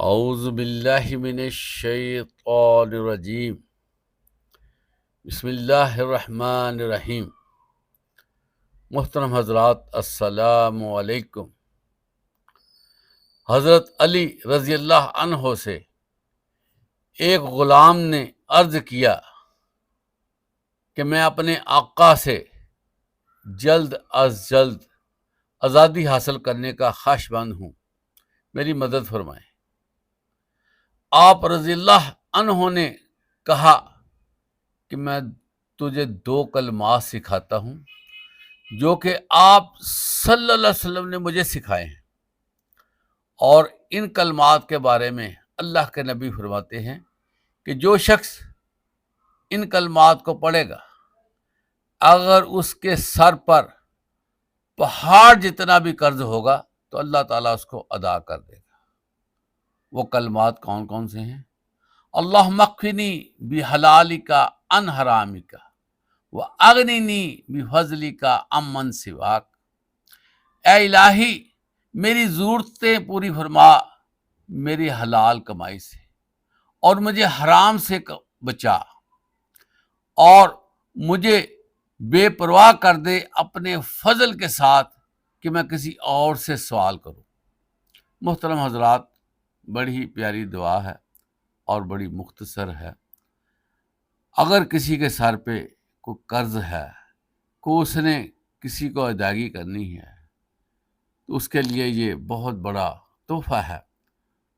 اعوذ باللہ من الشیطان الرجیم، بسم اللہ الرحمن الرحیم۔ محترم حضرات، السلام علیکم۔ حضرت علی رضی اللہ عنہ سے ایک غلام نے عرض کیا کہ میں اپنے آقا سے جلد از جلد آزادی حاصل کرنے کا خواہشمند ہوں، میری مدد فرمائیں۔ آپ رضی اللہ عنہ نے کہا کہ میں تجھے 2 کلمات سکھاتا ہوں جو کہ آپ صلی اللہ علیہ وسلم نے مجھے سکھائے ہیں، اور ان کلمات کے بارے میں اللہ کے نبی فرماتے ہیں کہ جو شخص ان کلمات کو پڑھے گا، اگر اس کے سر پر پہاڑ جتنا بھی قرض ہوگا تو اللہ تعالیٰ اس کو ادا کر دے گا۔ وہ کلمات کون کون سے ہیں؟ اللہم اکفنی بحلالک عن حرامک واغننی بفضلک عمن سواک۔ اے الہی، میری ضرورتیں پوری فرما میری حلال کمائی سے، اور مجھے حرام سے بچا، اور مجھے بے پرواہ کر دے اپنے فضل کے ساتھ کہ میں کسی اور سے سوال کروں۔ محترم حضرات، بڑی پیاری دعا ہے اور بڑی مختصر ہے۔ اگر کسی کے سر پہ کوئی قرض ہے، کو اس نے کسی کو ادائیگی کرنی ہے، تو اس کے لیے یہ بہت بڑا تحفہ ہے،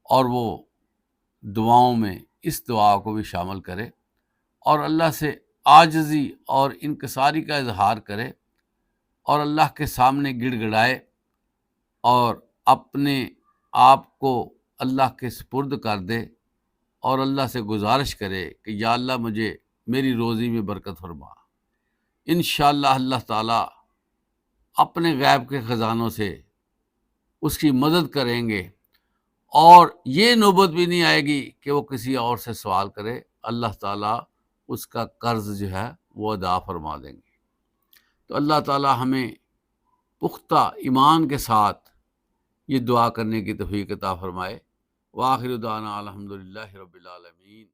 اور وہ دعاؤں میں اس دعا کو بھی شامل کرے اور اللہ سے عاجزی اور انکساری کا اظہار کرے، اور اللہ کے سامنے گڑ گڑائے اور اپنے آپ کو اللہ کے سپرد کر دے، اور اللہ سے گزارش کرے کہ یا اللہ مجھے میری روزی میں برکت فرما۔ انشاءاللہ اللہ تعالیٰ اپنے غیب کے خزانوں سے اس کی مدد کریں گے، اور یہ نوبت بھی نہیں آئے گی کہ وہ کسی اور سے سوال کرے۔ اللہ تعالیٰ اس کا قرض جو ہے وہ ادا فرما دیں گے۔ تو اللہ تعالیٰ ہمیں پختہ ایمان کے ساتھ یہ دعا کرنے کی توفیق عطا فرمائے۔ وآخر دعوانا الحمدللہ رب العالمین۔